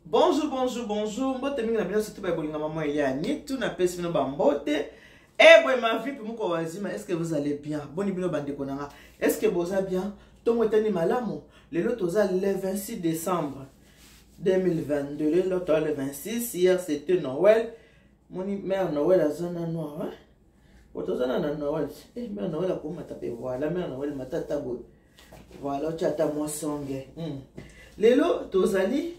Bonjour, bonjour, bonjour. Mbote mingi na bino surtout ba bolinga maman il y a ni tout na pesi bino ba mbote. Eh boy ma vie pour moko wazima, est-ce que vous allez bien? Boni bino bande konanga. Est-ce que vous allez bien? Tongo etani malamu. Lelo toza le 26 décembre 2022. Lelo to le 26, hier c'était Noël. Moni mère Noël a zona noir, hein? Otozana na Noël. Eh mère Noël a kuma taper voilà, mère Noël matata boy. Voilà, tu as moi songe. Lelo tozali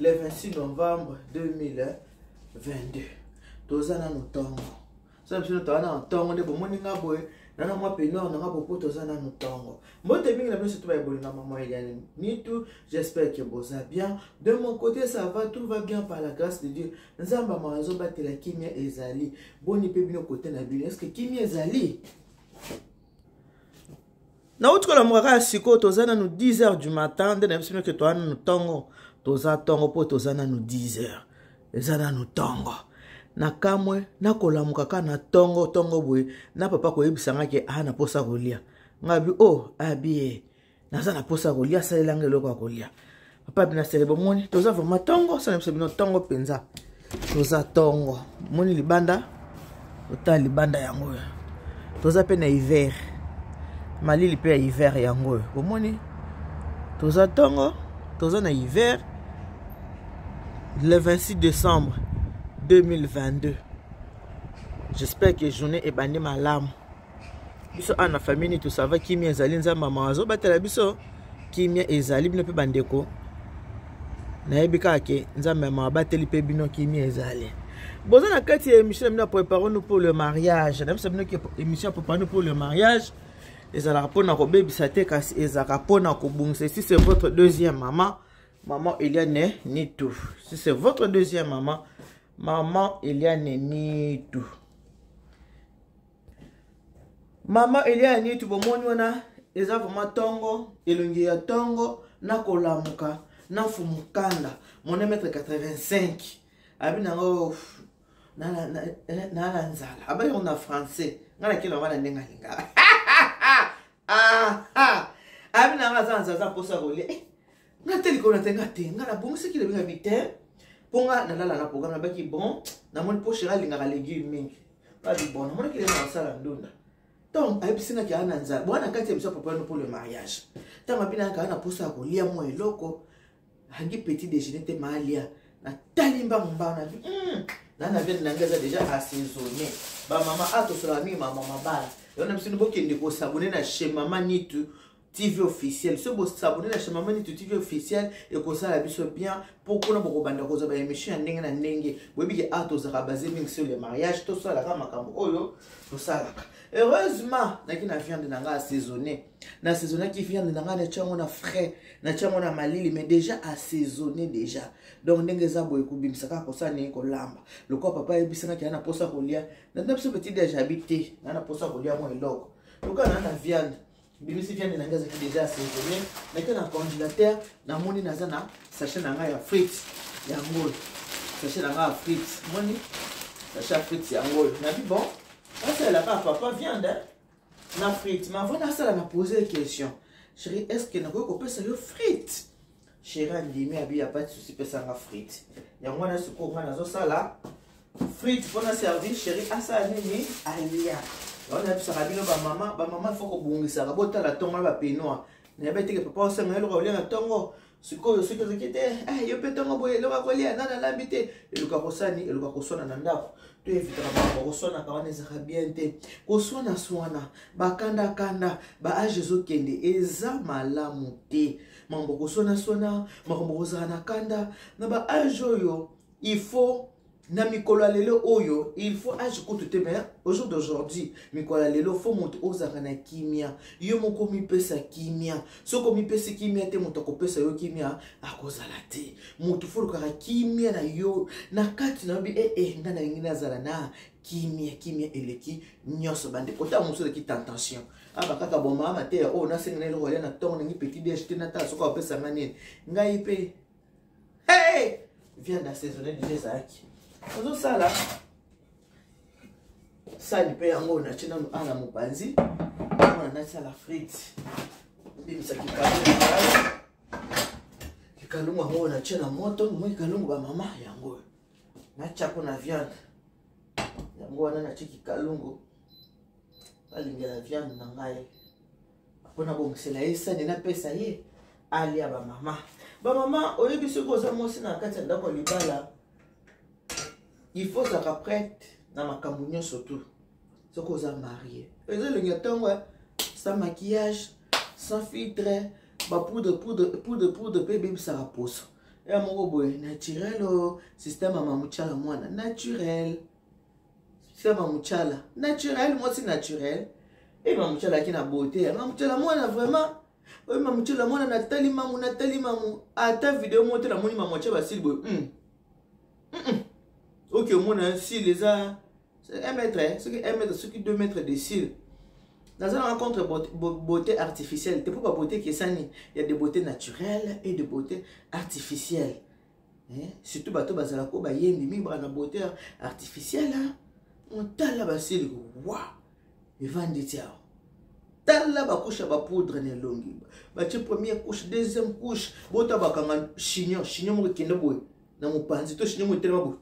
le 26 novembre 2022. Tozana no tongo. Ça me tozana no tongo de bomoni ngabwe. Nana moi penor nanga popo tozana no tongo. Mbote mingi na biso surtout ba bolinga maman Eliane. Ni tout, j'espère que vous allez bien. De mon côté ça va, tout va bien par la grâce de Dieu. Nzamba mazo batela kimia ezali. Boni pe bino côté na bino. Est-ce que kimia ezali? Na outre la mwaka siko tozana no 10h du matin, de na biso que toana no tongo. Toza tongo po tozana no 10h. Ezana no tongo. Na kamwe na kolamuka ka na tongo boy na papa ko yebisanga ke ana posa kolia. Ngabi oh abi naza na posa kolia salange loko kolia. Papa bina selebo moni toza vraiment tongo ça ne bino tongo penza. Toza tongo. Moni libanda ota libanda yango. Toza pe na hiver. Malili pe hiver yango. Bomoni toza tongo, toza na hiver. Le 26 décembre 2022. J'espère que journée est bandé ma lame. Biso ana famille tout ça va kimia ezali nzamba mazo batela biso kimia ezali bino pe bandeko. Na yebika ke nzamba ma bateli pe bino kimia ezali. Boza na kati émission na préparer nous pour le mariage. Na biso bino ki émission préparer nous pour le mariage. Ezala rapona ko bebisa te kasi ezaka pona ko bungse. Si c'est votre deuxième maman, maman Eliane ni tout. Si c'est votre deuxième maman, maman Eliane ni tout. Maman Eliane ni tout. Bomoni wana eza vraiment tongo, elongi ya tongo na kolamuka na fumukanda. Mon mètre 85. Abina ngo na nzala. Abayi on a français. Ngala kila wana ndenga linga. Abina nga za posa kolia. Nateli ko natenga tenga na bongo ce qui le bien habité. Ponga na la programme na baki bon na mon poche la linga légumes mingi. Pas du bon. Mon qui le na sala ndunda. Donc ay pisina ki ana nza. Bwana kati ya pour pour le mariage. Tama bina ka na posa kolia mo eloko. Hangi petit déjeuner te malia. Na talimba mba na na bien nangaza déjà assaisonné. Ba mama ato sala mi mama mabala. On a besoin de beaucoup de s'abonner à chez Maman Nitu TV officiel. Si vous s'abonnez à chez Maman Nitu TV officiel et que ça la bise bien pour qu'on a beaucoup de choses à émission en n'engue na n'engue. Vous voyez que atos a basé sur le mariage tout ça la rama kambo oyo tout ça là. Heureusement na qui na viande nanga assaisonné. Na assaisonné qui viande nanga na tchango na frais na tchango na malili mais déjà assaisonné déjà. Donc n'engue za boy kubimisa ka ko ça ne ko lamba. Le quoi papa ebisana ki ana posa kolia. Na ndapso petit déjà habité. Na posa kolia mo eloko. Le quoi na viande. Bimisi viande na ngaza ki déjà assaisonné. Maintenant na congélateur na moni na zana sachet na nga ya frites ya ngolo. Sachet na nga ya frites. Moni sachet frites ya ngolo. Na bi bon. Ça là papa viande na frites. Mais avant ça la poser une question. Chérie, est-ce que na ko pesa yo frites? Chérie ndimi abi a pas de souci pesa nga frites. Ya ngwana suko ngana zo sala frites pour na servir chérie asa nini alia. On a vu ça rabino ba maman faut ko bungisa ka bota la tonga ba penoa. Na ba teke papa ça ngelo ko lia tongo. Suko suko zekete yo petongo boye lo ba ko lia na lambite. Le ka kosani le ka kosona na ndako. Tu éviteras pas ko sona ka wana ezaka bien te. Ko sona swana ba kanda ba ajezo kende eza malamu te. Mambo ko sona mambo ko zana kanda na ba ajoyo il faut na mikola lelo oyo il faut ajouter tout mais au jour d'aujourd'hui mikola lelo faut monter aux na kimia yo moko mi pesa kimia soko mi pesa kimia te moto ko pesa yo kimia akozala te moto faut ka kimia na yo na kati na bi ngana ngina zala na kimia eleki nyoso bande kota muso de ki tentation aba kaka bomba mate o na senga lelo wala na tongo ngi petit déj te na ta soko pesa ngani ngai pe viande assaisonner déjà zaki. Ozo sala sali pe yango na china ana mupanzi on a sala frites bimisa kikabo Kikalungu yango na tia na moto, moi kikalungu ba mama yango. Na chako na viande. Yango wana na tia kikalungu. Balinga la viande na ngai. Apona bongisela esani na pesa ye ali ya ba mama. Ba mama oyebi soko za mosi na kati ndako libala. Il faut ça prête na makambo nyonso tout. Soko za marié. Eza le nyatongo sans maquillage, sans filtre, ba poudre bébé ça repose. Et mon boy naturel système à mamuchala mwana naturel. Système à mamuchala naturel, moi c'est naturel. Et mamuchala qui na beauté, mamuchala mwana vraiment. Oui mamuchala mwana natali mamu. Ata vidéo monte la moni mamuchala basile boy. OK, mon cils les a 1 mètre, ce qui 1 mètre, ce qui 2 mètres de cils. Dans une rencontre beauté artificielle, c'est pas beauté qui est sani. Il y a des beautés naturelles et des beautés artificielles. Surtout bateau bazalako ba yemi mi bana beauté artificielle. On t'a là basile waouh. Et vendre tiao. T'a là ba couche ba poudre ne longi. Ba tu première couche, deuxième couche, bota ba kanga chignon mo kende boy. Na mo panzi to chignon mo tellement boy.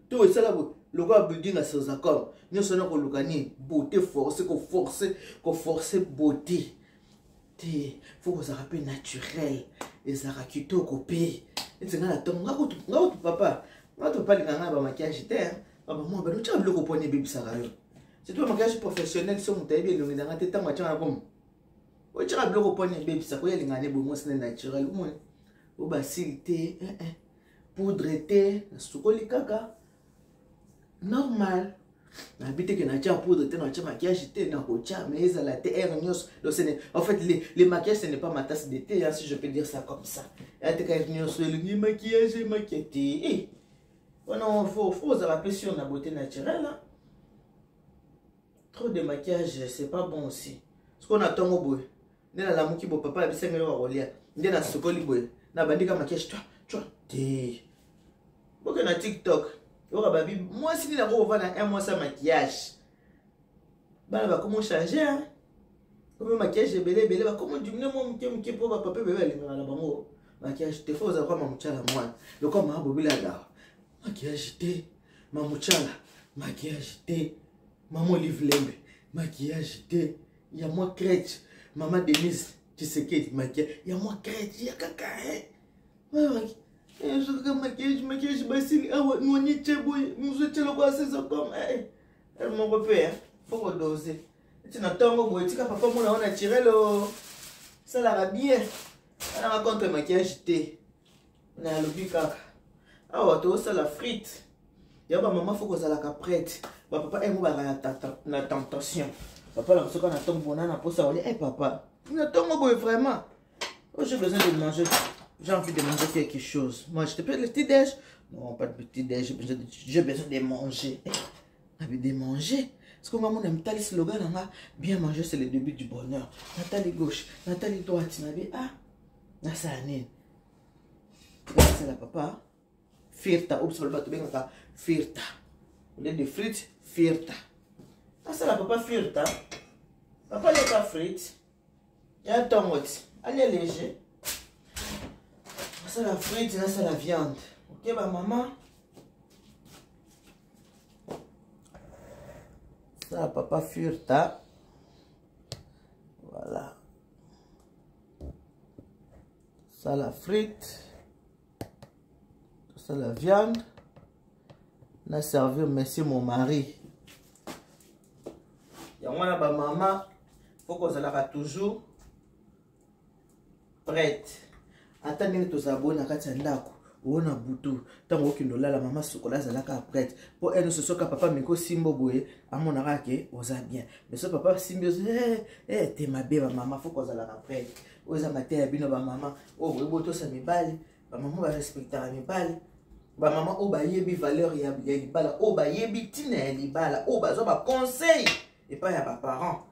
Tout ça là, le gars building à ses accords. Nous sommes en locani, beauté forcée, qu'on force beauté. Il faut que ça rappelle naturel. Et ça raconte au copé. Et c'est là, papa. Moi, tu parles de maquillage, papa, moi, tu as le coupon bébé ça. C'est toi, maquillage professionnel, si on t'a bien, on est dans la tête, on va bon. Tu as le coupon bébé ça, il y a les gagnés, bon, c'est naturel. Au basile, poudre, soukoli kaka. Normal. N'habite que n'a poudre, n'a maquillage, n'a cocha, mais ça la terre, en fait, les maquillages, ce n'est pas ma tasse de thé, si je peux dire ça comme ça. Le maquillage est maquillé. Non, faut se rappeler sur la beauté naturelle. Trop de maquillage, c'est pas bon aussi. Ce qu'on attend au bout. N'est la mouki bo papa, la biseng au rolia. N'est la sokoli boy. N'a bandika maquillage, tu vois, na TikTok. Moi, si tu as un mois sans maquillage, bah, comment changer, hein? Comme maquillage, belé, comment diminuer mon pour papa, bébé, maquillage, t'es faux, vous avez ma mouchala, moi. Le corps m'a bobé là. Maquillage, t'es, ma mouchala, maquillage, t'es, maman livre lembe, maquillage, t'es, il y a moi crête, maman Denise, tu sais qui maquillage, il y a moi crête, il y a caca, hein? Je maquillage, basile, nous n'y boy, nous sommes quoi, c'est ça comme, mon repère, faut redoser. Tu n'attends pas, boy, tu as papa, on a tiré le. Ça l'a bien. On a raconté maquillage, thé. On a le bicak. Ah, ouais, tu as la frite. Il y a ma maman, faut que ça la prête. Papa, elle m'a la tentation. Papa, là, ce qu'on attend, on a pour ça, on dit, papa, on attend, boy, vraiment. J'ai besoin de manger. J'ai envie de manger quelque chose. Moi, je te paie le petit déj. Non, pas de petit déj. J'ai besoin de manger. Envie de manger. Parce que maman aime tel slogan. Bien manger, c'est le début du bonheur. Nathalie gauche, Nathalie droite. Ah, Nassané. C'est la papa. Firta. Oups, le bateau bien. Firta. Au lieu de frites, firta. Ah, c'est la papa firta. Papa n'est pas frites. Il y a un tomate. Allez léger. Ça la frite, là c'est la viande. Ok, bah maman. Ça, papa furta. Voilà. Ça la frite. Ça la viande. On a servi, merci mon mari. Et on a bah maman. Faut qu'on soit toujours prête. Attendez tous abonnés à Katandako. On a boutou. Tant qu'on a la maman sokola zalaka prête. Pour elle, ce soit papa miko simbo boye. À mon arake, on a bien. Mais ce papa simbo, t'es ma belle maman, faut qu'on zalaka prête. Oza maté abino ba maman. Oh, boto sa mi bali. Ba maman va respecter mi bali. Ba maman o ba yebi valeur ya libala. O ba yebi tina ya libala. O ba zo ba conseil. Et pas ya ba parents.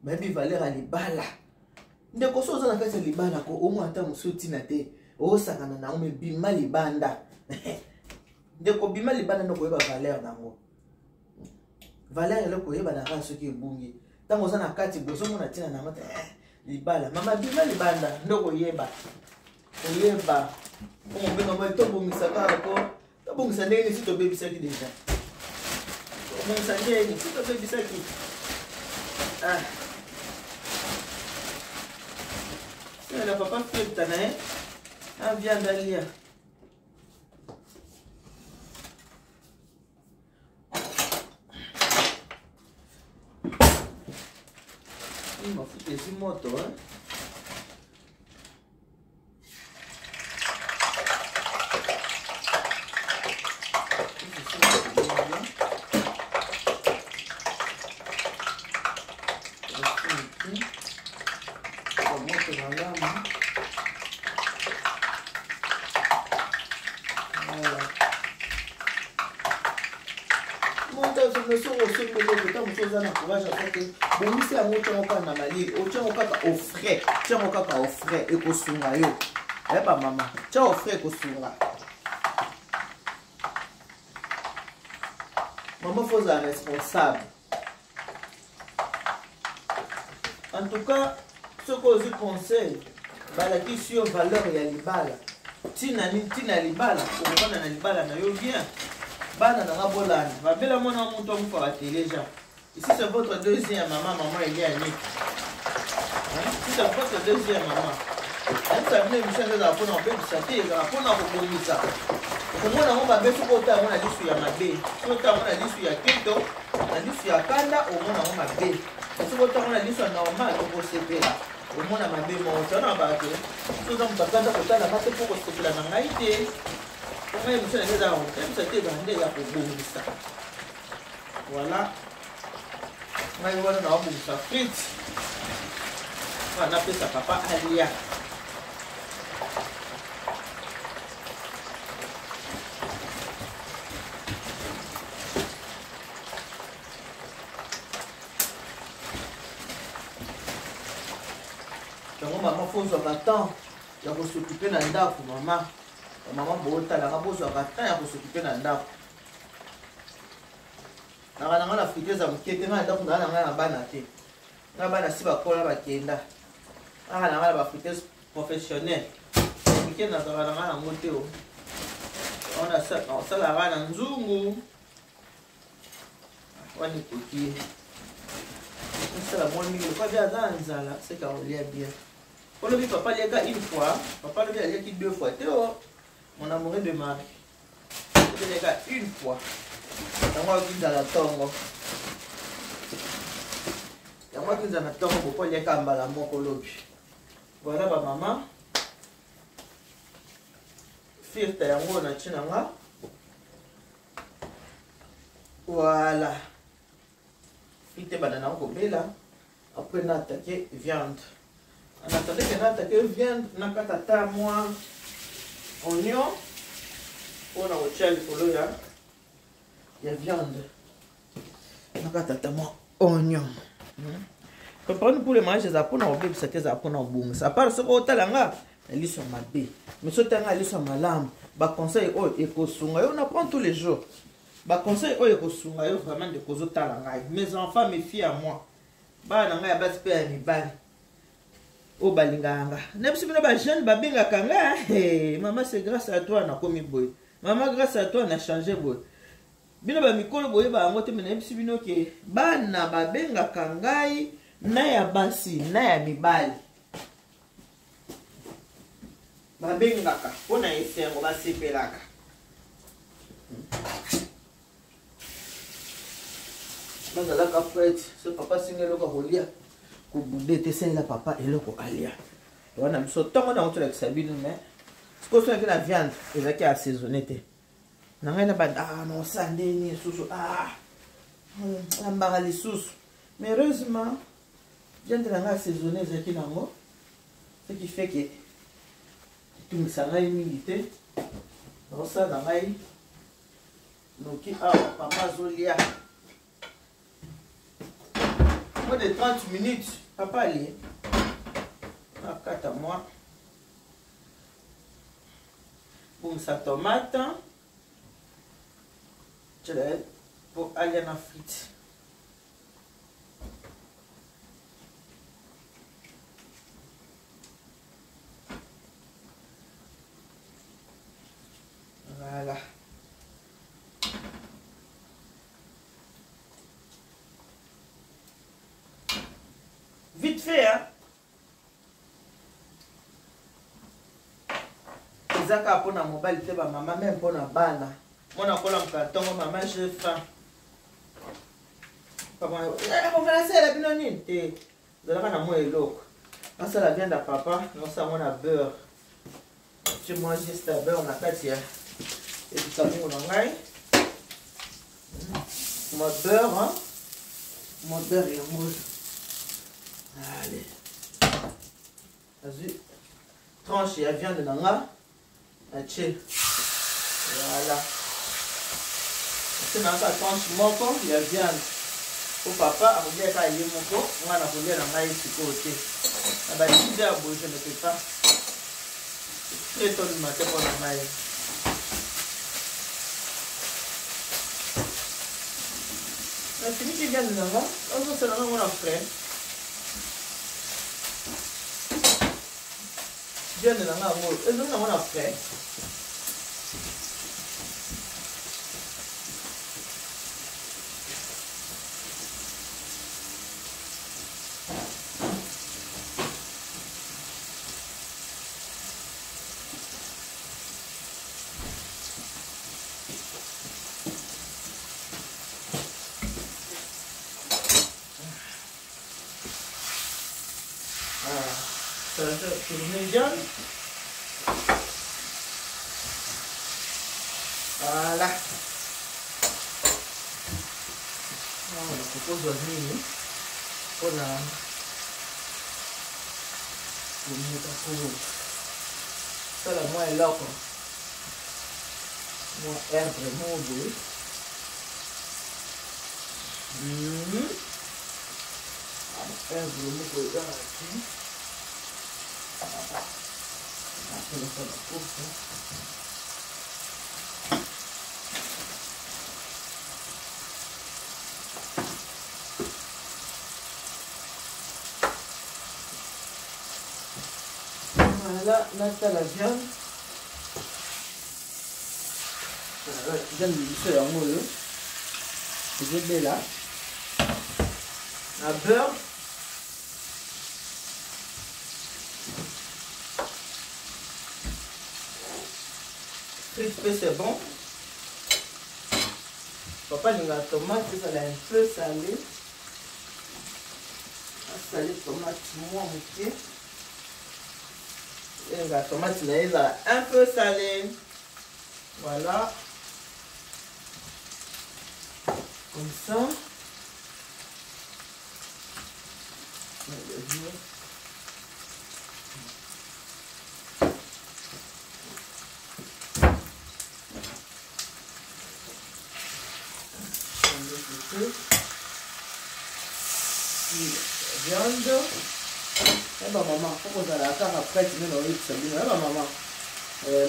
Ba yebi valeur ya libala. Ndeko so za na kati libanda ko o mo ata musuti na te o sakana na o me bima libanda ndeko bima libanda no ko yeba valeur nango valeur le ko yeba na ka soki ebungi tango za na kati bozo mo na tina na mata libala mama bima libanda ndoko yeba oyeba On peut normalement tout bon ça encore. Tout bon ça n'est si tu bébé ça qui déjà. Bon ça n'est ni si tu bébé ça qui. Ah. C'est la papa fait ta né. Ah viande d'alia. Il m'a foutu des motos hein. Au frais et qu'au sunga yo. Eh bah maman, tiens au frais qu'au sunga. Maman faut être responsable. En tout cas, ce que je conseille, la question valeur et libala. Tina libala, on va na libala na yo bien. Bana na bolana. Va bela mona monto mu fa télé déjà. Ici c'est votre deuxième maman, il est à Nick. Si c'est votre deuxième maman. Ça venait me changer la peau en fait, ça t'est la peau en fait ça. Comment on va baisser pour ta on a dit sur ma bé. Sur ta on a dit sur Kento, on a dit sur Kanda au moins on m'a bé. Parce que votre on a dit sur normal pour se là. Au moins on m'a bé mon on a pas que. Tout donc pas Kanda pour ta la masse pour se là na ngaité. Comment me changer là on fait ça t'est vendé là pour bon ça. Voilà. Moi voilà na bon ça frites. On appelle ça papa Alia. Donc maman faut avoir temps de s'occuper dans le daf maman. Maman bota la maman faut avoir temps de s'occuper dans le daf. Na la friteuse za mkete na daf na bana te. Na bana si ba kola ba kenda. Ah na ba friteuse professionnelle. Mkete na na moteo. On a ça la bana nzungu. Wani koki. Ça la moi mingi pas bien nzala, c'est quand on lit bien. Quand le papa lia une fois, papa le lia qui deux fois. Théo, mon amoureux de Marie. Il lia une fois. Et moi qui dans la tongo. Et moi qui dans la tongo pour pas lia kambala moko lobi. Voilà ba maman. Firta yango na chinanga. Voilà. Fite banana au bela. Après on a attaqué viande. On attendait qu'on a attaqué viande. On a katata moi oignon. On a au chel pour le il y a viande. On a katata moi oignon. Comprendre pour les manger ça pour on bébé ça que ça pour on boum. Ça part ce que talanga. Elle est sur ma bé. Mais ce tanga elle est sur ma lame. Ba conseil oh ekosunga. On apprend tous les jours. Ba conseil oyo kosunga yo vraiment de kozotala ngai. Mes enfants, mes filles à moi. Ba na ngai ba spé ni ba. O balinganga. Nem si bino ba jeune ba benga kanga. Maman c'est grâce à toi na komi boy. Maman grâce à toi na changé boy. Bino ba mikolo boy ba ngote mais nem si bino ke ba na ba benga kangai na ya basi na ya mibali. Ba benga ka pona esengo ba sepelaka. Bazalaka fait ce papa singa loko kolia ko bude te sen la papa et loko alia wana biso tongo na otola kisabino mais ce que soit que la viande ezaki assaisonné te na ngai na ba non sandeni susu ambara les sous mais heureusement viande na ngai assaisonné ezaki nango ce qui fait que tout ça ngai mingi te non ça na ngai noki papa zolia. Moins de 30 minutes, papa allait. À 4 à moi. Pour sa tomate. Pour aller en frite. vite fait, hein. Ezaka pour na mobile te ba maman même pour na bana. Mona kola mkatongo maman j'ai faim. Papa, on va laisser la binonine te. Zalaka na mo eloko. Ça la viande à papa, non ça on a beurre. Tu manges juste le beurre na kati ya. Et tu t'as mis mon ngai. Mon beurre, hein. Mon beurre est rouge. Allez. Vas-y. Tranche ya viande na nga. Ache. Voilà. C'est dans sa tranche moko ya viande. Au papa, à vous dire qu'il y a mon corps, on va la rouler dans la ici côté. Ah bah, il y a beau, je ne peux pas. C'est très tôt le matin pour la maille. C'est fini qui vient de là, on se rend mon après. Vient de là, on se rend mon après. Voilà. On propose aux mini. On a ça la moi est là quoi. Moi herbe vraiment beau. Herbe vraiment beau ici. Après on fait la course. Voilà, là tu as la viande. Viande de en moule. C'est bien là. La beurre. Crispé, c'est bon. Papa, il y a la tomate, ça a un peu salé. Salé tomate, moi, moitié. Et la tomate, elle a un peu salé. Voilà. Comme ça. Viande. Eh ben maman, pourquoi vous allez attendre après tu mets dans le salut. Eh ben maman.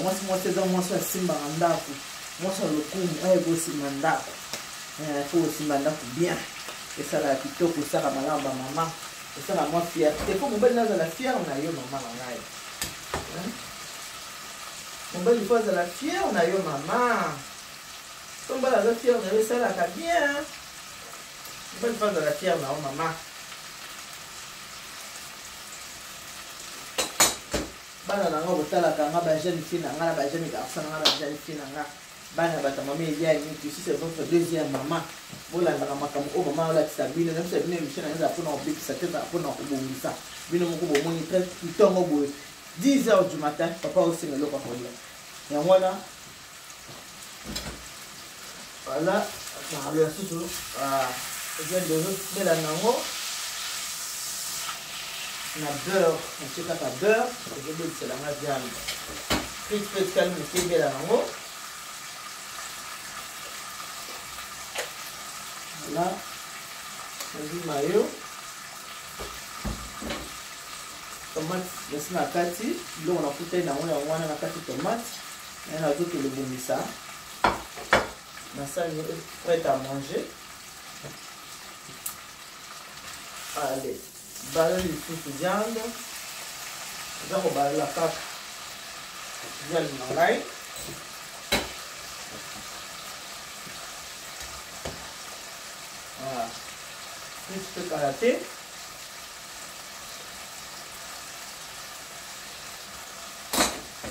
Moi c'est dans moi c'est simba ndako. Moi c'est le coup, go simba ndako. Faut simba ndako bien. Et ça la kitoko ça la malamba maman. Et ça la moi fierté. Faut mon bel naza la fière on a eu maman là. Mon bel il faut la fière on a eu maman. Ton bel la fière on a eu ça la bien. Mon bel faut la fière on a maman. Bana nanga botala kanga ba jeune fille nanga ba jeune garçon nanga ba jeune fille nanga bana bata mama elia ni tu c'est votre deuxième maman bola nanga makambo o maman la tsabine na tsabine mission na za pona obikisa teza pona obongisa bino moko bomoni très itongo boye 10 h du matin papa aussi ngelo kwa kolia ya mwana voilà na le susu je viens de bela nango na beurre, on sait pas beurre, je vais c'est la viande. Puis tu peux calmer tes belles en haut. Voilà. Du maillot. Tomate, laisse la kati. Là on a foutu dans on a kati tomate. Et on a tout le bonissa. La salle est prête à manger. Allez. Balai les sous viande. Je vais balai la pâte. Viande mangai. Voilà. Puis tu peux calater.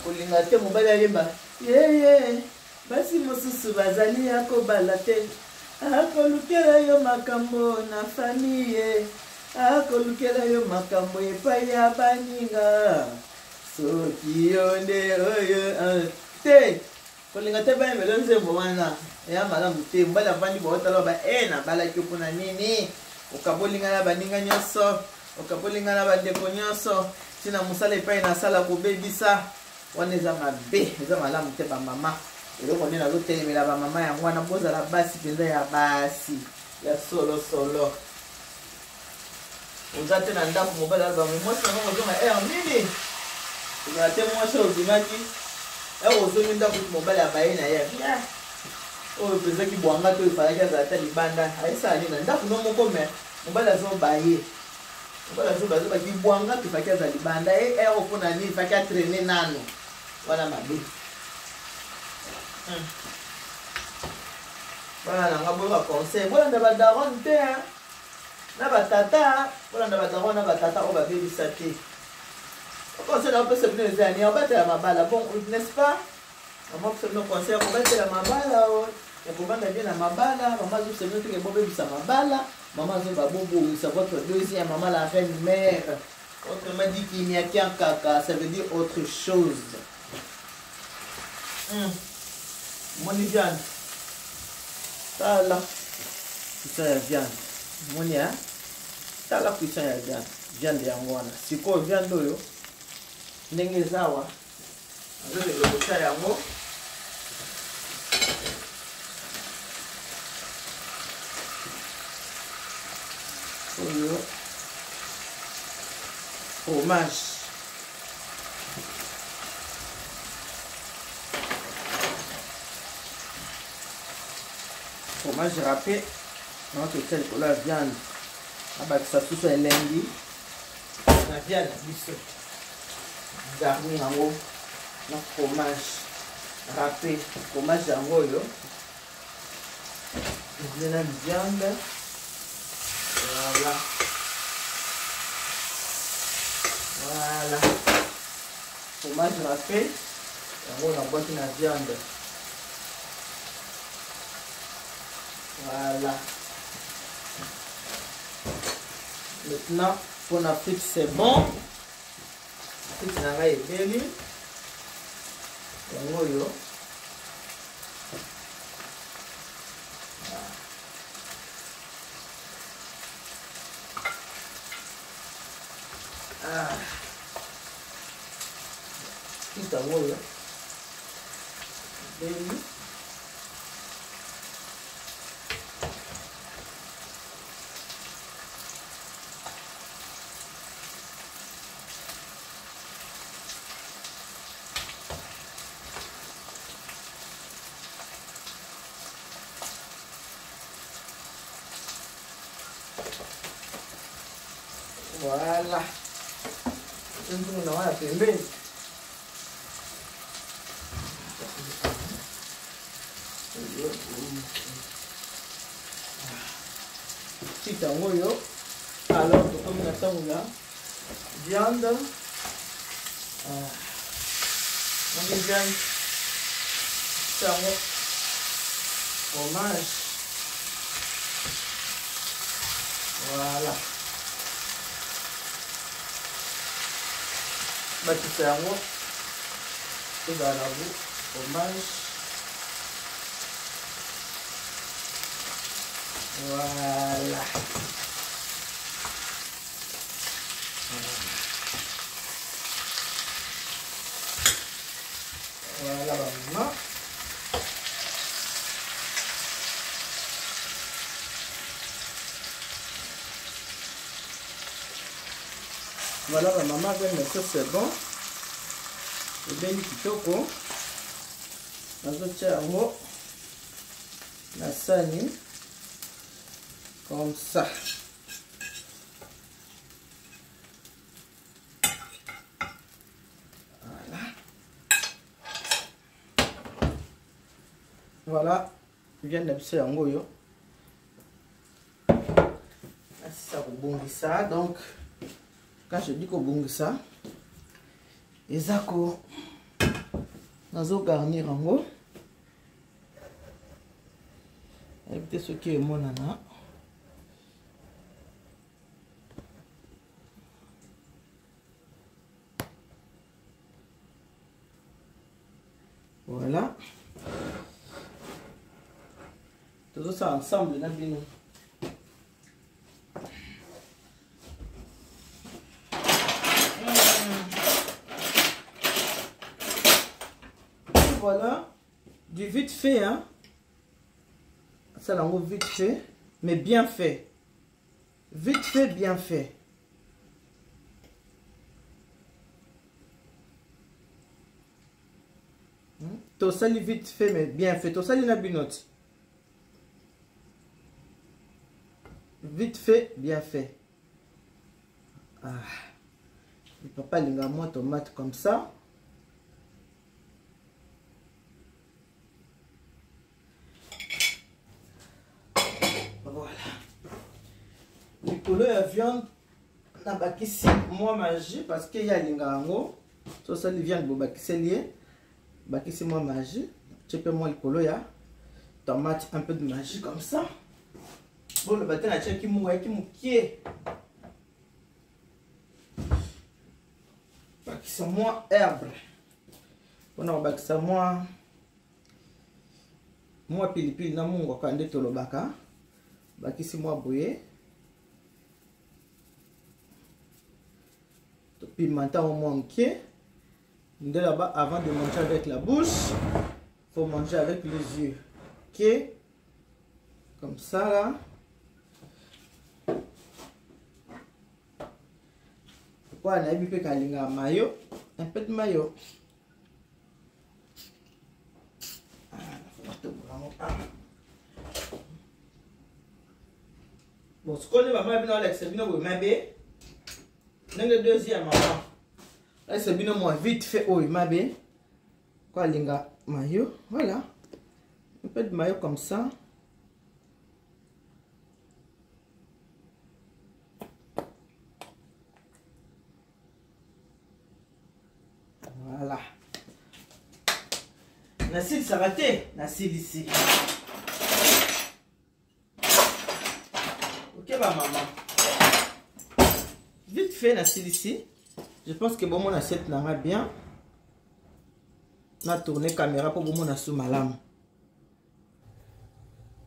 kolinga te mobali ayeba yeye basi mosusu bazali akobala te akolukela yo makambo na famille akolukela yo makambo epai ya baninga soki yo nde oyo te kolinga te bayembela nzembo wana ya malamu te mobali avandi baotala ba nabalaki mpona nini okabolinga na baninga nyonso okabolinga na bandeko nyonso ntina mosala epai nasala kobebisa wana eza mabe eza malamu te bamama eloko nde nazotelemela bamama yango wana bozala basi mpenza ya basi ya solosolo oza te na ndako mobali albame mwasi nango ozonga nini ozala te mwasi ozimaki ozongi ndako mobali abaye na ye oyo mpenzaki bwanga to efalaki azala ta libanda ayesala nini na ndako no moko me mobali azobaye mobali azobaki bwanga to efalaki azala libanda opona nini efalaki atraine nano wana mabe bana nanga boyoka conseil bolanda badaron te na batata bolanda badaron na batata oyo babebisa te conseil na opesa bino eza yani obatela mabala bon n'est-ce pas mama opesa bino conseil obatela mabala ekobanda bien na mabala mama azopesa bino teke bobebisa mabala mama azoba bobongisa votre deuxième maman la reine mère autrement dit qu'il n'y a qu'un caca ça veut dire autre chose moni viande tala kuisa ya viande moni tala kuisa ya viande yango wana sikoyo viande oyo ndenge eza awa azoleka kuisa yango oyo fromage fromage râpé na totia likolo ya viande abakisa susu elengi na viande biso garni yango na fromage râpé fromage yango oyo ezali na viande voilà fromage râpé yango na boîte na viande. Voilà. Maintenant, pour la frite, c'est bon. La frite, c'est bien. Frite, voilà. Tentu na wala pembeni. Kita ngoyo. Alors, comme na tango viande. On viande. Tango. Fromage. Voilà. Batisa yango ezala na bu fromage voilà voilà maman voilà ma maman avec mes sauces c'est bon et bien kitoko nazotia yango na sani comme ça voilà voilà viande na biso yango oyo asisa kobongisa donc quand je dis que bon ça, ezako nazo garnir yango éviter ce qui est monana. Voilà. Tout ça ensemble, na bino. Voilà, du vite fait, hein. Ça l'envoie vite fait, mais bien fait. Vite fait, bien fait. Tout ça vite fait, mais bien fait. Tout ça n'a binote. Vite fait, bien fait. Ah. Le papa il a moins tomate comme ça. Voilà. Le couleur de la viande n'a pas qu'ici moi manger parce qu'il y a l'ingango. Tout ça les viandes boba qui c'est lié. Bah qu'ici moi manger. Tu peux moi le couleur ya tomate un peu de magie comme ça. Bon le bâton a tiré qui mouille qui mouille. Bah qui sont moins herbe. On a bah qui sont moins pilipili na mungo quand de tolobaka. Bah qui c'est moins bouillé. Pimenta au moins qui. De là-bas, avant de manger avec la bouche, il faut manger avec les yeux. Ok? Comme ça là. Pourquoi on a mis un maillot? Un peu de maillot. Bon, ce qu'on est maman dans l'extérieur, vous m'avez. Le deuxième maman. Là, c'est bien moins vite fait. Oh, ma bé. Quoi, linga maillot. Voilà. Un peu de maillot comme ça. Voilà. Nassil s'arrêter. Nassil ici. Ok, ma maman. Vite fait, Nassil ici. Je pense que bon mon assiette n'a bien. On a tourné caméra pour bon mon sous malam.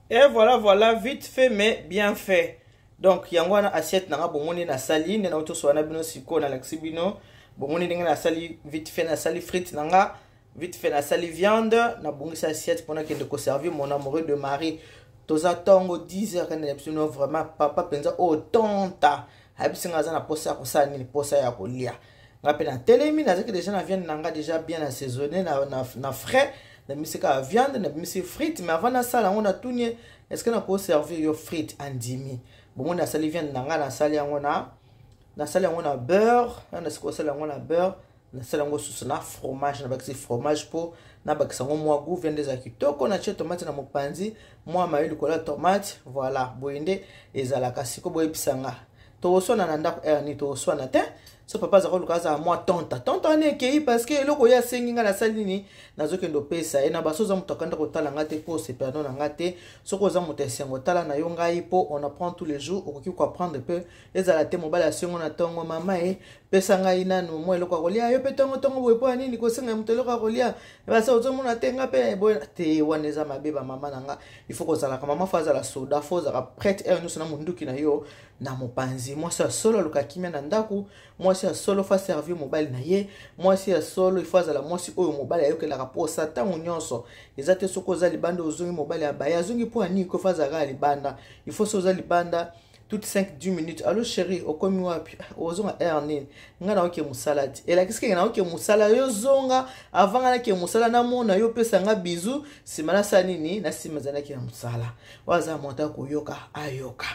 Et voilà, vite fait mais bien fait. Donc il y a une assiette n'a bon mon na sali, na auto so na bino siko na laxibino. Bon mon na sali vite fait na sali frites nanga, vite fait na sali viande, na bongi sa assiette pour na que de conserver mon amoureux de mari. Toza tongo 10h quand absolument vraiment papa penza oh tonta. Habisinga za na posa ko sa ni posa ya ko lia. Rappelle na télémi na zaki déjà na viande nanga déjà bien assaisonné na frais na misika viande na misika frites mais avant na sala on a tourné est-ce que na ko servir yo frites andimi bon on a sali viande nanga na sali yango na beurre na siko sali yango na beurre na sali yango sous na fromage na bakisi fromage pour na bakisa ngo moi goût viande za kitoko na che tomate na mopanzi moi maïli kola tomate voilà boende ezalaka siko boye pisanga to sona na ndako ni to sona te. So papa za koluka za moi tonta ne kei parce que loko ya senginga na salini nazoke ndo pesa e na baso za mutokanda ko tala ngate po se perdon na ngate soko za mutesengo tala na yo ngai po on apprend tous les jours okoki ko apprendre peu ezala te mobala sengo na tongo mama e pesa ngai nanu mo eloko kolia yo pe tongo boye po nini ko senga muteloko kolia ba sa ozo mona tenga pe boye te waneza mabeba mama nanga il faut ko zala ka mama faza la soda foza ka prête e nous na munduki na yo na mopanzi moi ça solo luka kimia na ndaku moi si solo fa servir mobile na ye moi si solo il faut azala moi si oyo mobile ayokela ka posa tango nyonso ezate soko za libanda ozungi mobile ya baya zungi po ani ko faza ga libanda il faut so za libanda toutes 5-10 minutes allo chérie okomi wapi ozonga nini ngana oke musalati ela kiske na oke musala yo zonga avant ngana ke musala na mona yo pesa nga bizu simana sa nini na simazana ke musala waza monta koyoka ayoka.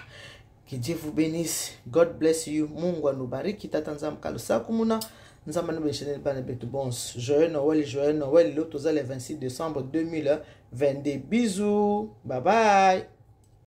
Que Dieu vous bénisse. God bless you. Mungu anubariki. Tata nzam kalusaku muna. Nzamba nubeshene bana betu bons. Joyeux Noël. Le 26 décembre 2022. Bisous. Bye bye.